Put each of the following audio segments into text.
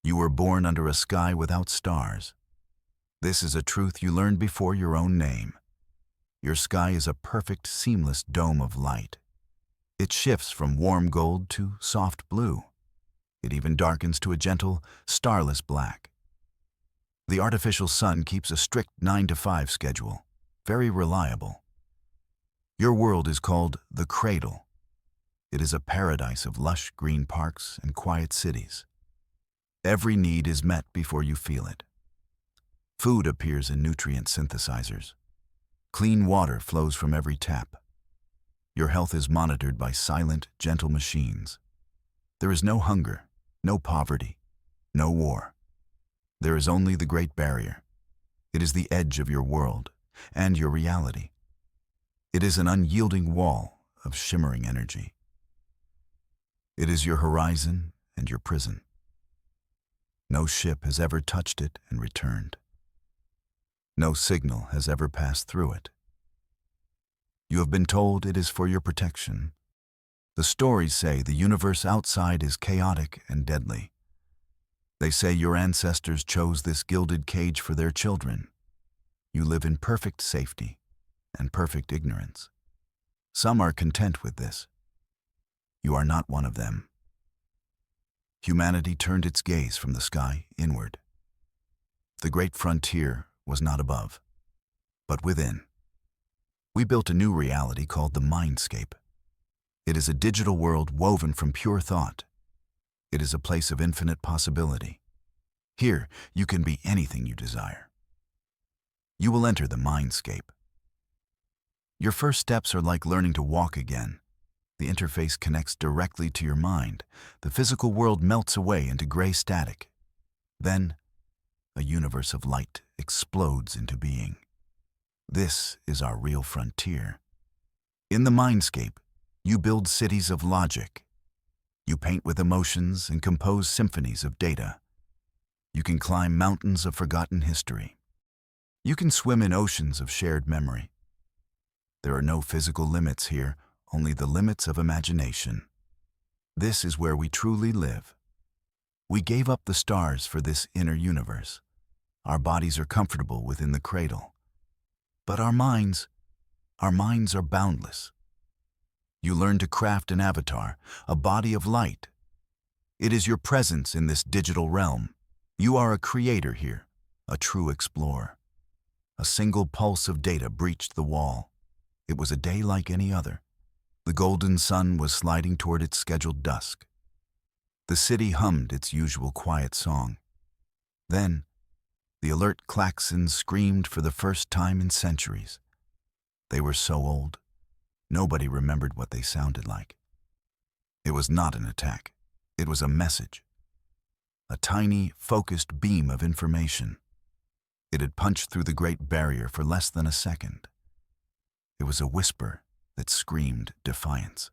You were born under a sky without stars. This is a truth you learned before your own name. Your sky is a perfect, seamless dome of light. It shifts from warm gold to soft blue. It even darkens to a gentle, starless black. The artificial sun keeps a strict 9-to-5 schedule, very reliable. Your world is called the Cradle. It is a paradise of lush green parks and quiet cities. Every need is met before you feel it. Food appears in nutrient synthesizers. Clean water flows from every tap. Your health is monitored by silent, gentle machines. There is no hunger, no poverty, no war. There is only the Great Barrier. It is the edge of your world and your reality. It is an unyielding wall of shimmering energy. It is your horizon and your prison. No ship has ever touched it and returned. No signal has ever passed through it. You have been told it is for your protection. The stories say the universe outside is chaotic and deadly. They say your ancestors chose this gilded cage for their children. You live in perfect safety and perfect ignorance. Some are content with this. You are not one of them. Humanity turned its gaze from the sky inward. The great frontier was not above, but within. We built a new reality called the mindscape. It is a digital world woven from pure thought. It is a place of infinite possibility. Here, you can be anything you desire. You will enter the mindscape. Your first steps are like learning to walk again. The interface connects directly to your mind. The physical world melts away into gray static. Then, a universe of light explodes into being. This is our real frontier. In the mindscape, you build cities of logic. You paint with emotions and compose symphonies of data. You can climb mountains of forgotten history. You can swim in oceans of shared memory. There are no physical limits here, only the limits of imagination. This is where we truly live. We gave up the stars for this inner universe. Our bodies are comfortable within the cradle. But our minds are boundless. You learn to craft an avatar, a body of light. It is your presence in this digital realm. You are a creator here, a true explorer. A single pulse of data breached the wall. It was a day like any other. The golden sun was sliding toward its scheduled dusk. The city hummed its usual quiet song. Then, the alert klaxons screamed for the first time in centuries. They were so old, nobody remembered what they sounded like. It was not an attack. It was a message. A tiny, focused beam of information. It had punched through the Great Barrier for less than a second. It was a whisper that screamed defiance.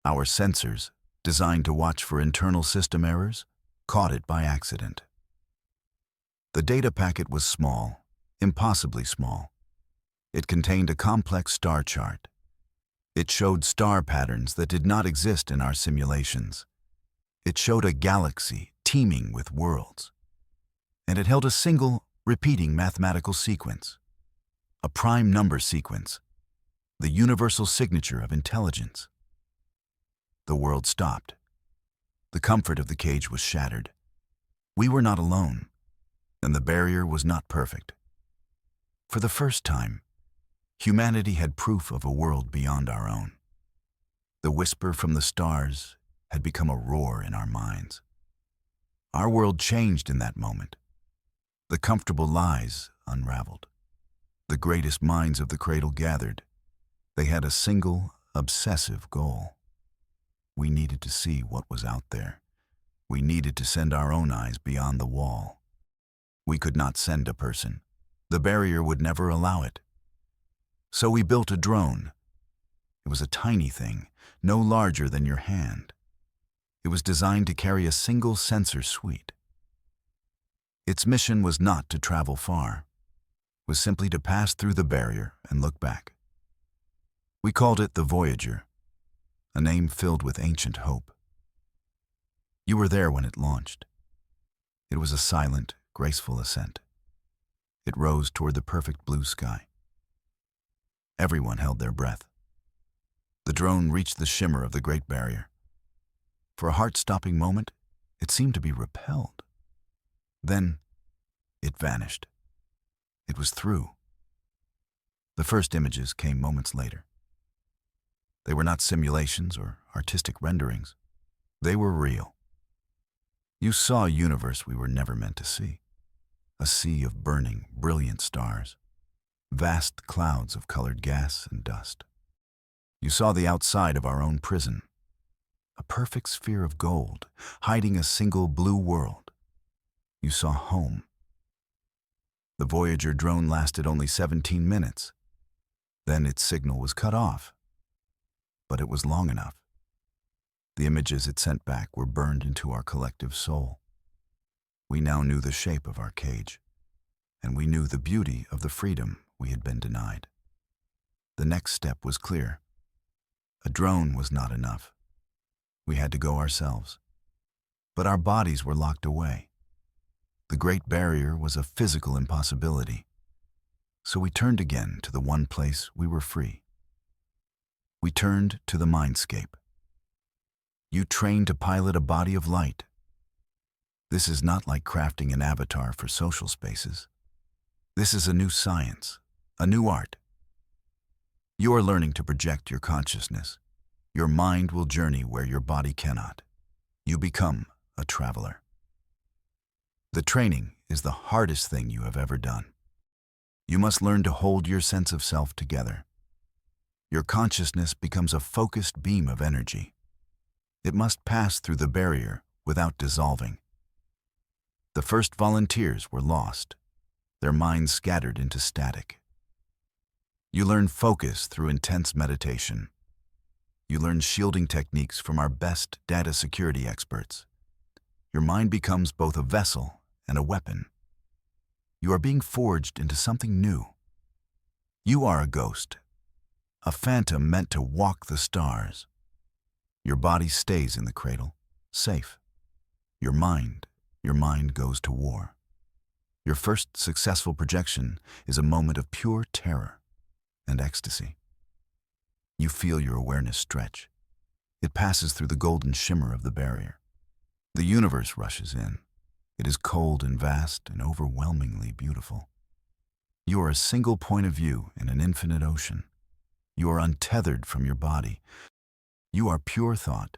Our sensors, designed to watch for internal system errors, caught it by accident. The data packet was small, impossibly small. It contained a complex star chart. It showed star patterns that did not exist in our simulations. It showed a galaxy teeming with worlds. And it held a single, repeating mathematical sequence. A prime number sequence. The universal signature of intelligence. The world stopped. The comfort of the cage was shattered. We were not alone, and the barrier was not perfect. For the first time, humanity had proof of a world beyond our own. The whisper from the stars had become a roar in our minds. Our world changed in that moment. The comfortable lies unraveled. The greatest minds of the cradle gathered. They had a single, obsessive goal. We needed to see what was out there. We needed to send our own eyes beyond the wall. We could not send a person. The barrier would never allow it. So we built a drone. It was a tiny thing, no larger than your hand. It was designed to carry a single sensor suite. Its mission was not to travel far. It was simply to pass through the barrier and look back. We called it the Voyager, a name filled with ancient hope. You were there when it launched. It was a silent, graceful ascent. It rose toward the perfect blue sky. Everyone held their breath. The drone reached the shimmer of the Great Barrier. For a heart-stopping moment, it seemed to be repelled. Then, it vanished. It was through. The first images came moments later. They were not simulations or artistic renderings. They were real. You saw a universe we were never meant to see. A sea of burning, brilliant stars. Vast clouds of colored gas and dust. You saw the outside of our own prison. A perfect sphere of gold, hiding a single blue world. You saw home. The Voyager drone lasted only 17 minutes. Then its signal was cut off. But it was long enough. The images it sent back were burned into our collective soul. We now knew the shape of our cage, and we knew the beauty of the freedom we had been denied. The next step was clear. A drone was not enough. We had to go ourselves. But our bodies were locked away. The Great Barrier was a physical impossibility. So we turned again to the one place we were free. We turned to the mindscape. You train to pilot a body of light. This is not like crafting an avatar for social spaces. This is a new science, a new art. You are learning to project your consciousness. Your mind will journey where your body cannot. You become a traveler. The training is the hardest thing you have ever done. You must learn to hold your sense of self together. Your consciousness becomes a focused beam of energy. It must pass through the barrier without dissolving. The first volunteers were lost, their minds scattered into static. You learn focus through intense meditation. You learn shielding techniques from our best data security experts. Your mind becomes both a vessel and a weapon. You are being forged into something new. You are a ghost, a phantom meant to walk the stars. Your body stays in the cradle, safe. Your mind goes to war. Your first successful projection is a moment of pure terror and ecstasy. You feel your awareness stretch. It passes through the golden shimmer of the barrier. The universe rushes in. It is cold and vast and overwhelmingly beautiful. You are a single point of view in an infinite ocean. You are untethered from your body. You are pure thought,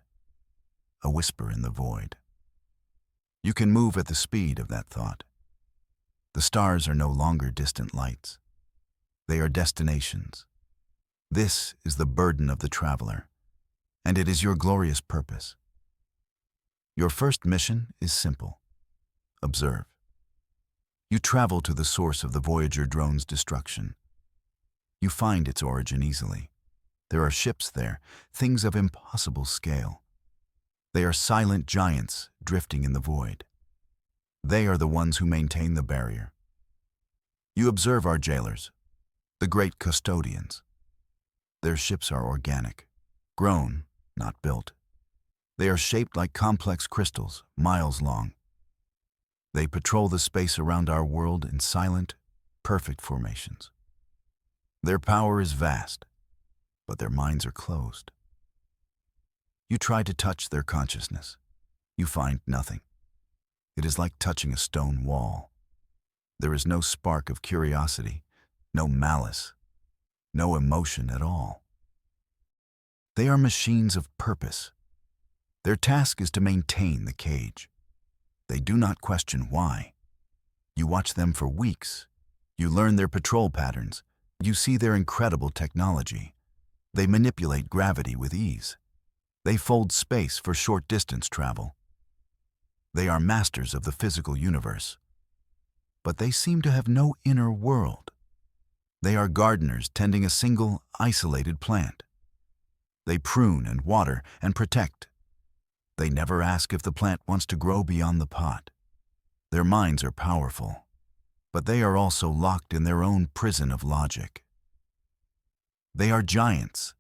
a whisper in the void. You can move at the speed of that thought. The stars are no longer distant lights. They are destinations. This is the burden of the traveler, and it is your glorious purpose. Your first mission is simple. Observe. You travel to the source of the Voyager drone's destruction. You find its origin easily. There are ships there, things of impossible scale. They are silent giants drifting in the void. They are the ones who maintain the barrier. You observe our jailers, the great custodians. Their ships are organic, grown, not built. They are shaped like complex crystals, miles long. They patrol the space around our world in silent, perfect formations. Their power is vast, but their minds are closed. You try to touch their consciousness. You find nothing. It is like touching a stone wall. There is no spark of curiosity, no malice, no emotion at all. They are machines of purpose. Their task is to maintain the cage. They do not question why. You watch them for weeks. You learn their patrol patterns. You see their incredible technology. They manipulate gravity with ease. They fold space for short-distance travel. They are masters of the physical universe. But they seem to have no inner world. They are gardeners tending a single, isolated plant. They prune and water and protect. They never ask if the plant wants to grow beyond the pot. Their minds are powerful, but they are also locked in their own prison of logic. They are giants,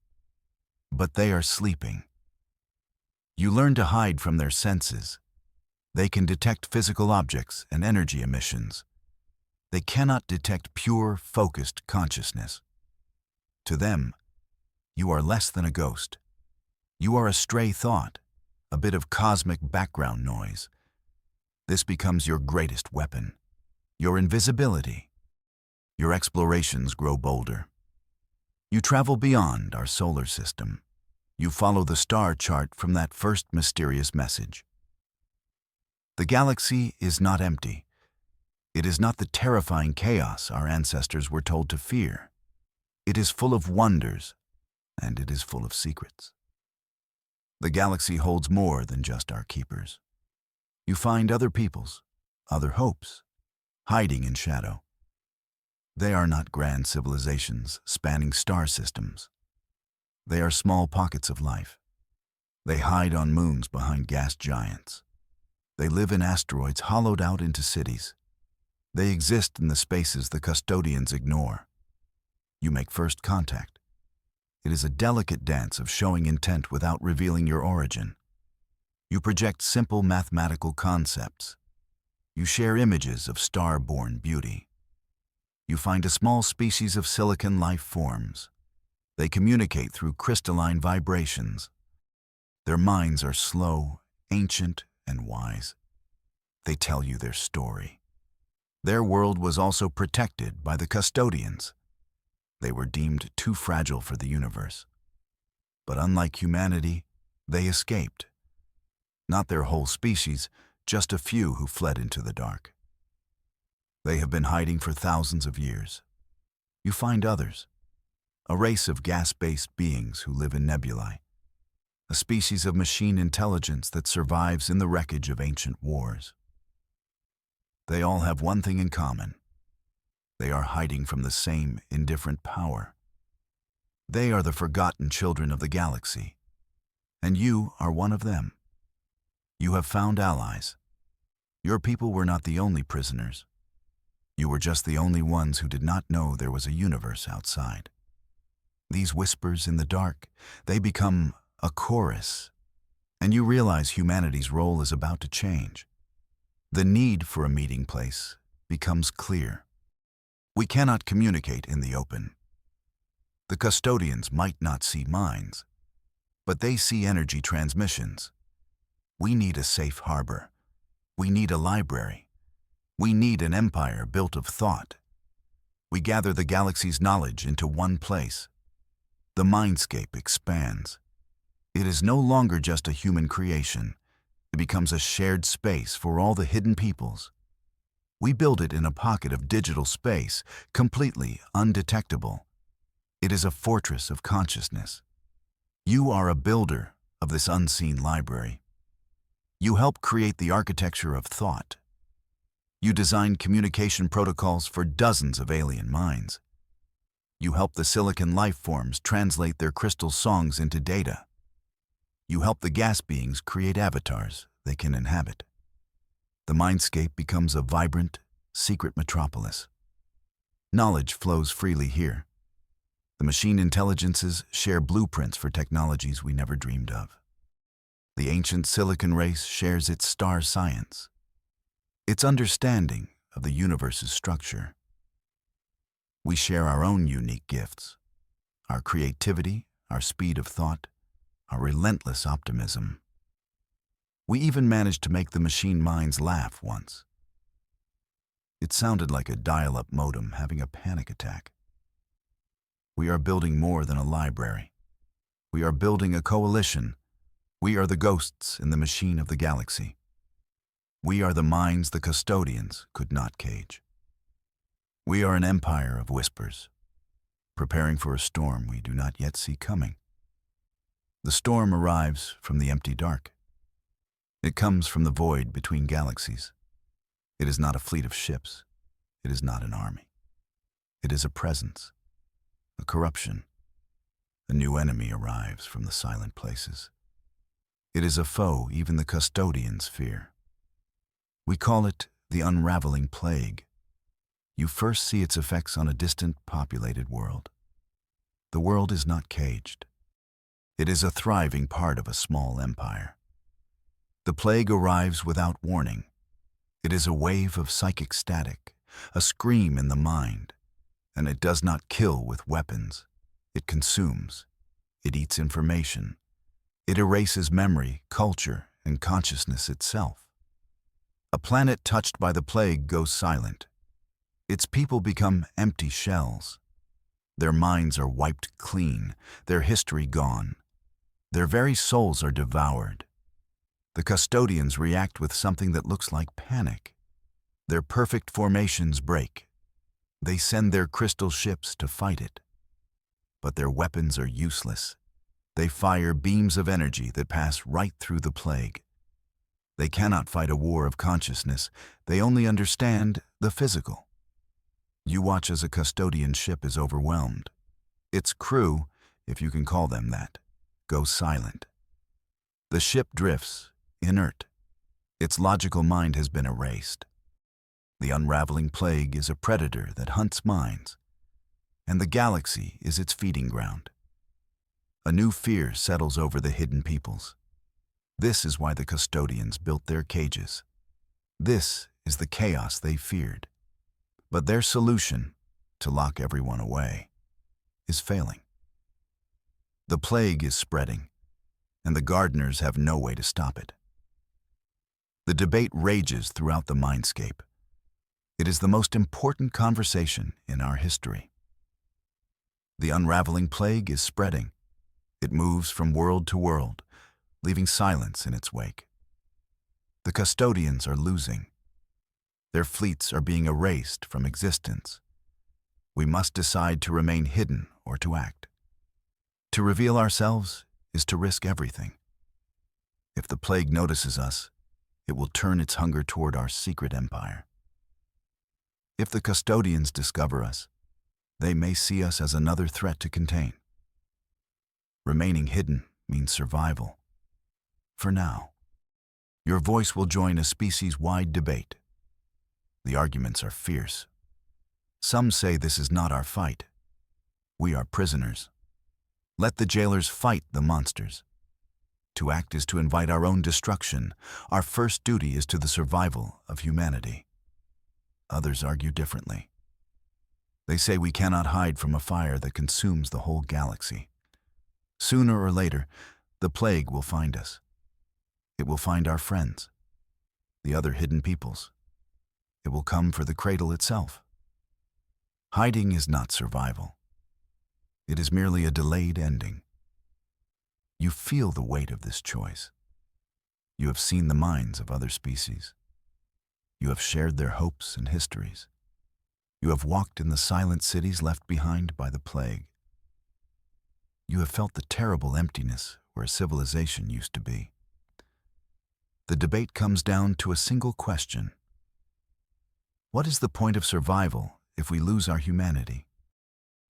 but they are sleeping. You learn to hide from their senses. They can detect physical objects and energy emissions. They cannot detect pure, focused consciousness. To them, you are less than a ghost. You are a stray thought, a bit of cosmic background noise. This becomes your greatest weapon, your invisibility. Your explorations grow bolder. You travel beyond our solar system. You follow the star chart from that first mysterious message. The galaxy is not empty. It is not the terrifying chaos our ancestors were told to fear. It is full of wonders, and it is full of secrets. The galaxy holds more than just our keepers. You find other peoples, other hopes, hiding in shadow. They are not grand civilizations spanning star systems. They are small pockets of life. They hide on moons behind gas giants. They live in asteroids hollowed out into cities. They exist in the spaces the custodians ignore. You make first contact. It is a delicate dance of showing intent without revealing your origin. You project simple mathematical concepts. You share images of star-born beauty. You find a small species of silicon life forms. They communicate through crystalline vibrations. Their minds are slow, ancient, and wise. They tell you their story. Their world was also protected by the custodians. They were deemed too fragile for the universe. But unlike humanity, they escaped. Not their whole species, just a few who fled into the dark. They have been hiding for thousands of years. You find others, a race of gas-based beings who live in nebulae, a species of machine intelligence that survives in the wreckage of ancient wars. They all have one thing in common. They are hiding from the same indifferent power. They are the forgotten children of the galaxy, and you are one of them. You have found allies. Your people were not the only prisoners. You were just the only ones who did not know there was a universe outside. These whispers in the dark, they become a chorus, and you realize humanity's role is about to change. The need for a meeting place becomes clear. We cannot communicate in the open. The custodians might not see minds, but they see energy transmissions. We need a safe harbor. We need a library. We need an empire built of thought. We gather the galaxy's knowledge into one place. The mindscape expands. It is no longer just a human creation. It becomes a shared space for all the hidden peoples. We build it in a pocket of digital space, completely undetectable. It is a fortress of consciousness. You are a builder of this unseen library. You help create the architecture of thought. You design communication protocols for dozens of alien minds. You help the silicon life forms translate their crystal songs into data. You help the gas beings create avatars they can inhabit. The mindscape becomes a vibrant, secret metropolis. Knowledge flows freely here. The machine intelligences share blueprints for technologies we never dreamed of. The ancient silicon race shares its star science, its understanding of the universe's structure. We share our own unique gifts, our creativity, our speed of thought, our relentless optimism. We even managed to make the machine minds laugh once. It sounded like a dial-up modem having a panic attack. We are building more than a library. We are building a coalition. We are the ghosts in the machine of the galaxy. We are the minds the custodians could not cage. We are an empire of whispers, preparing for a storm we do not yet see coming. The storm arrives from the empty dark. It comes from the void between galaxies. It is not a fleet of ships. It is not an army. It is a presence, a corruption. A new enemy arrives from the silent places. It is a foe even the custodians fear. We call it the unraveling plague. You first see its effects on a distant, populated world. The world is not caged. It is a thriving part of a small empire. The plague arrives without warning. It is a wave of psychic static, a scream in the mind, and it does not kill with weapons. It consumes. It eats information. It erases memory, culture, and consciousness itself. A planet touched by the plague goes silent. Its people become empty shells. Their minds are wiped clean, their history gone. Their very souls are devoured. The custodians react with something that looks like panic. Their perfect formations break. They send their crystal ships to fight it. But their weapons are useless. They fire beams of energy that pass right through the plague. They cannot fight a war of consciousness. They only understand the physical. You watch as a custodian ship is overwhelmed. Its crew, if you can call them that, goes silent. The ship drifts, inert. Its logical mind has been erased. The unraveling plague is a predator that hunts minds, and the galaxy is its feeding ground. A new fear settles over the hidden peoples. This is why the custodians built their cages. This is the chaos they feared. But their solution, to lock everyone away, is failing. The plague is spreading, and the gardeners have no way to stop it. The debate rages throughout the mindscape. It is the most important conversation in our history. The unraveling plague is spreading. It moves from world to world, leaving silence in its wake. The custodians are losing. Their fleets are being erased from existence. We must decide to remain hidden or to act. To reveal ourselves is to risk everything. If the plague notices us, it will turn its hunger toward our secret empire. If the custodians discover us, they may see us as another threat to contain. Remaining hidden means survival. For now, your voice will join a species-wide debate. The arguments are fierce. Some say this is not our fight. We are prisoners. Let the jailers fight the monsters. To act is to invite our own destruction. Our first duty is to the survival of humanity. Others argue differently. They say we cannot hide from a fire that consumes the whole galaxy. Sooner or later, the plague will find us. It will find our friends, the other hidden peoples. It will come for the cradle itself. Hiding is not survival. It is merely a delayed ending. You feel the weight of this choice. You have seen the minds of other species. You have shared their hopes and histories. You have walked in the silent cities left behind by the plague. You have felt the terrible emptiness where civilization used to be. The debate comes down to a single question. What is the point of survival if we lose our humanity?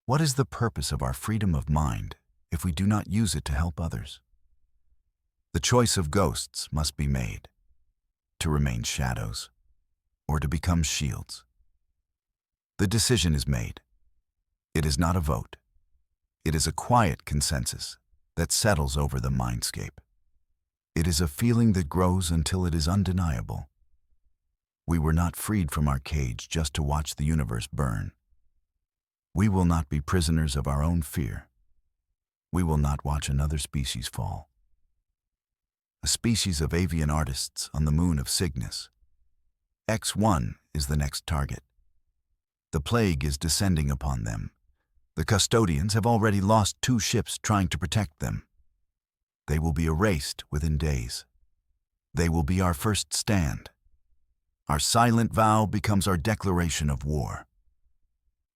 What is the purpose of our freedom of mind if we do not use it to help others? The choice of ghosts must be made, to remain shadows or to become shields. The decision is made. It is not a vote. It is a quiet consensus that settles over the mindscape. It is a feeling that grows until it is undeniable. We were not freed from our cage just to watch the universe burn. We will not be prisoners of our own fear. We will not watch another species fall. A species of avian artists on the moon of Cygnus. X1 is the next target. The plague is descending upon them. The custodians have already lost 2 ships trying to protect them. They will be erased within days. They will be our first stand. Our silent vow becomes our declaration of war.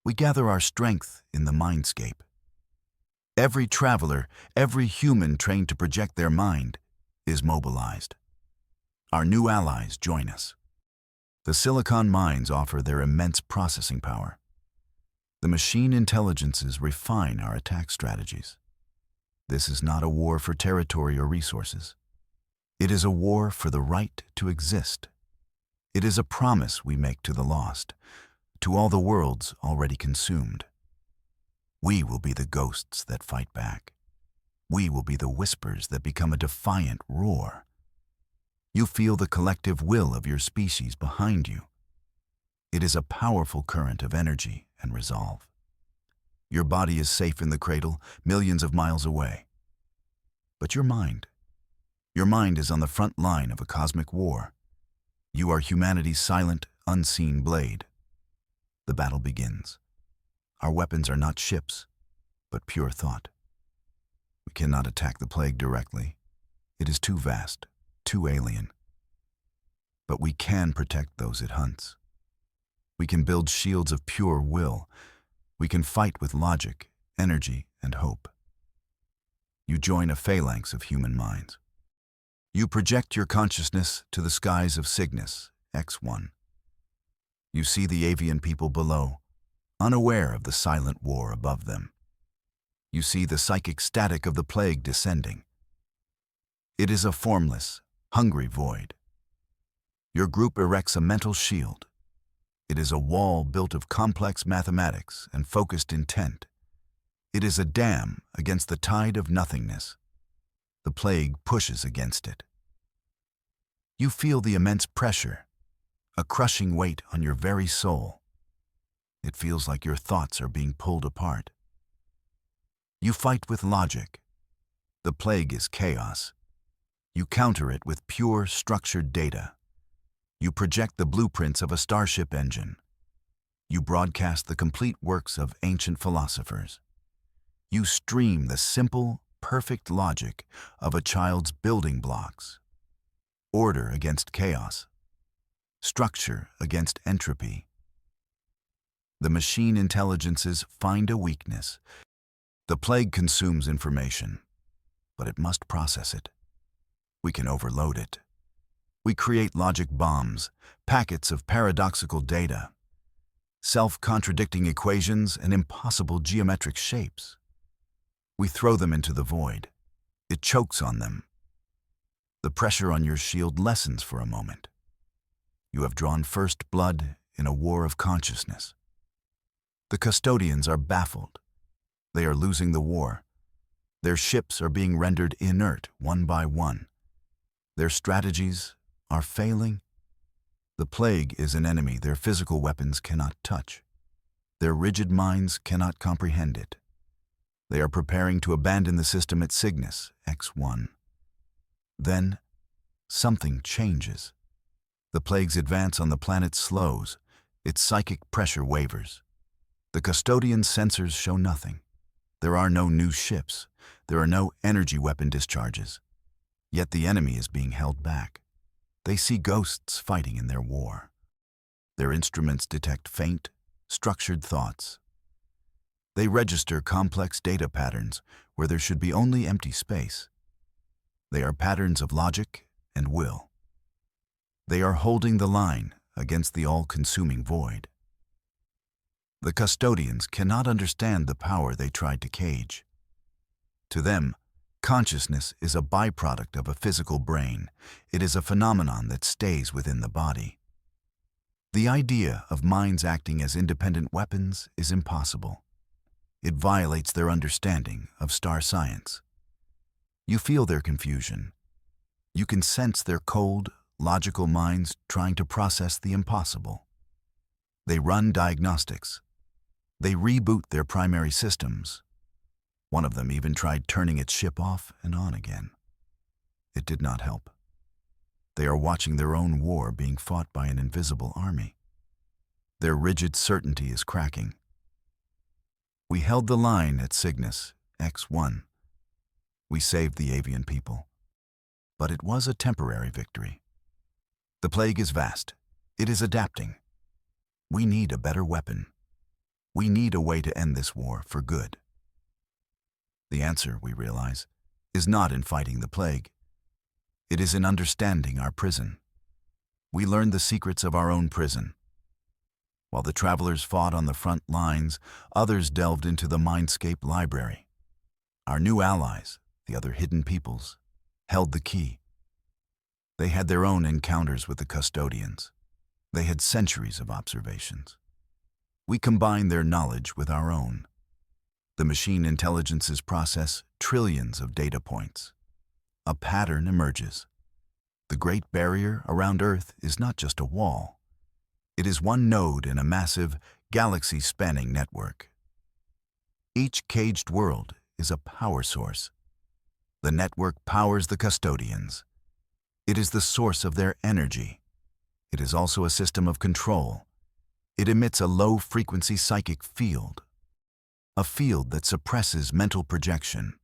We gather our strength in the mindscape. Every traveler, every human trained to project their mind, is mobilized. Our new allies join us. The silicon mines offer their immense processing power. The machine intelligences refine our attack strategies. This is not a war for territory or resources. It is a war for the right to exist. It is a promise we make to the lost, to all the worlds already consumed. We will be the ghosts that fight back. We will be the whispers that become a defiant roar. You feel the collective will of your species behind you. It is a powerful current of energy and resolve. Your body is safe in the cradle, millions of miles away. But your mind is on the front line of a cosmic war. You are humanity's silent, unseen blade. The battle begins. Our weapons are not ships, but pure thought. We cannot attack the plague directly. It is too vast, too alien. But we can protect those it hunts. We can build shields of pure will. We can fight with logic, energy, and hope. You join a phalanx of human minds. You project your consciousness to the skies of Cygnus, X1. You see the avian people below, unaware of the silent war above them. You see the psychic static of the plague descending. It is a formless, hungry void. Your group erects a mental shield. It is a wall built of complex mathematics and focused intent. It is a dam against the tide of nothingness. The plague pushes against it. You feel the immense pressure, a crushing weight on your very soul. It feels like your thoughts are being pulled apart. You fight with logic. The plague is chaos. You counter it with pure, structured data. You project the blueprints of a starship engine. You broadcast the complete works of ancient philosophers. You stream the simple, perfect logic of a child's building blocks. Order against chaos. Structure against entropy. The machine intelligences find a weakness. The plague consumes information, but it must process it. We can overload it. We create logic bombs, packets of paradoxical data, self-contradicting equations and impossible geometric shapes. We throw them into the void. It chokes on them. The pressure on your shield lessens for a moment. You have drawn first blood in a war of consciousness. The custodians are baffled. They are losing the war. Their ships are being rendered inert one by one. Their strategies are failing. The plague is an enemy their physical weapons cannot touch. Their rigid minds cannot comprehend it. They are preparing to abandon the system at Cygnus, X1. Then, something changes. The plague's advance on the planet slows. Its psychic pressure wavers. The custodian's sensors show nothing. There are no new ships. There are no energy weapon discharges. Yet the enemy is being held back. They see ghosts fighting in their war. Their instruments detect faint, structured thoughts. They register complex data patterns where there should be only empty space. They are patterns of logic and will. They are holding the line against the all-consuming void. The custodians cannot understand the power they tried to cage. To them, consciousness is a byproduct of a physical brain. It is a phenomenon that stays within the body. The idea of minds acting as independent weapons is impossible. It violates their understanding of star science. You feel their confusion. You can sense their cold, logical minds trying to process the impossible. They run diagnostics. They reboot their primary systems. One of them even tried turning its ship off and on again. It did not help. They are watching their own war being fought by an invisible army. Their rigid certainty is cracking. We held the line at Cygnus, X1. We saved the avian people. But it was a temporary victory. The plague is vast. It is adapting. We need a better weapon. We need a way to end this war for good. The answer, we realize, is not in fighting the plague. It is in understanding our prison. We learned the secrets of our own prison. While the travelers fought on the front lines, others delved into the Mindscape library. Our new allies, the other hidden peoples, held the key. They had their own encounters with the custodians. They had centuries of observations. We combine their knowledge with our own. The machine intelligences process trillions of data points. A pattern emerges. The Great Barrier around Earth is not just a wall. It is one node in a massive, galaxy-spanning network. Each caged world is a power source. The network powers the custodians. It is the source of their energy. It is also a system of control. It emits a low-frequency psychic field, a field that suppresses mental projection.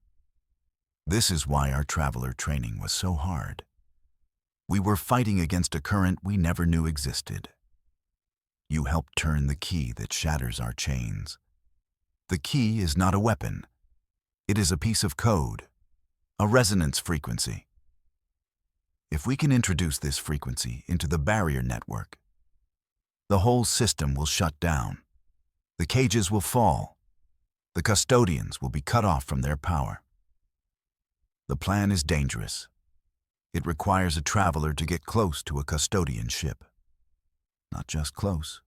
This is why our traveler training was so hard. We were fighting against a current we never knew existed. You helped turn the key that shatters our chains. The key is not a weapon. It is a piece of code, a resonance frequency. If we can introduce this frequency into the barrier network, the whole system will shut down. The cages will fall. The custodians will be cut off from their power. The plan is dangerous. It requires a traveler to get close to a custodian ship. Not just close.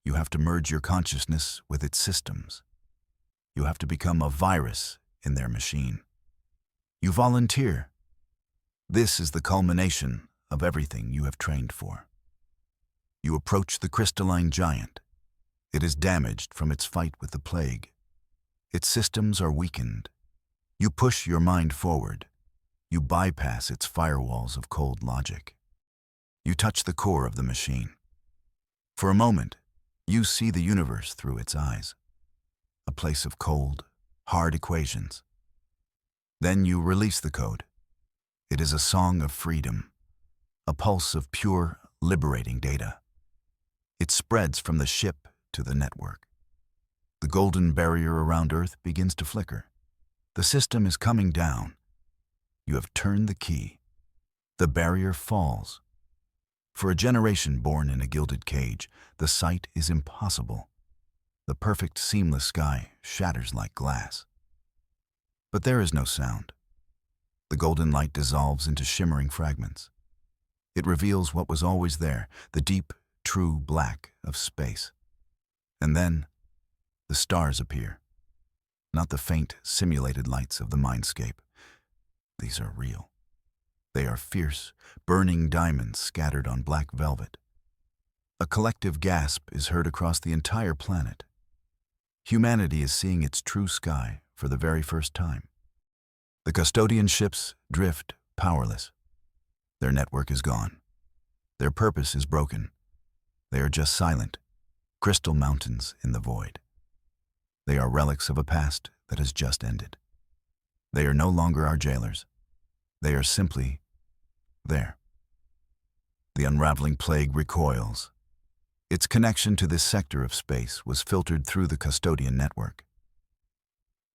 You have to merge your consciousness with its systems. You have to become a virus in their machine. You volunteer. This is the culmination of everything you have trained for. You approach the crystalline giant. It is damaged from its fight with the plague. Its systems are weakened. You push your mind forward. You bypass its firewalls of cold logic. You touch the core of the machine. For a moment, you see the universe through its eyes, a place of cold, hard equations. Then you release the code. It is a song of freedom, a pulse of pure, liberating data. It spreads from the ship to the network. The golden barrier around Earth begins to flicker. The system is coming down. You have turned the key. The barrier falls. For a generation born in a gilded cage, the sight is impossible. The perfect seamless sky shatters like glass. But there is no sound. The golden light dissolves into shimmering fragments. It reveals what was always there, the deep, true black of space. And then, the stars appear. Not the faint, simulated lights of the mindscape. These are real. They are fierce, burning diamonds scattered on black velvet. A collective gasp is heard across the entire planet. Humanity is seeing its true sky for the very first time. The custodian ships drift powerless. Their network is gone. Their purpose is broken. They are just silent, crystal mountains in the void. They are relics of a past that has just ended. They are no longer our jailers. They are simply there. The unraveling plague recoils. Its connection to this sector of space was filtered through the custodian network.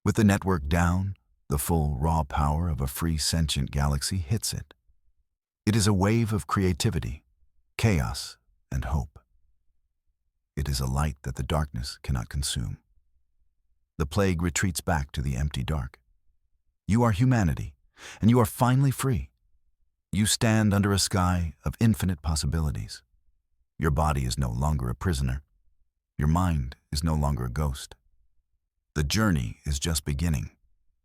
With the network down, the full, raw power of a free, sentient galaxy hits it. It is a wave of creativity, chaos, and hope. It is a light that the darkness cannot consume. The plague retreats back to the empty dark. You are humanity, and you are finally free. You stand under a sky of infinite possibilities. Your body is no longer a prisoner. Your mind is no longer a ghost. The journey is just beginning.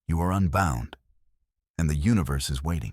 You are unbound, and the universe is waiting.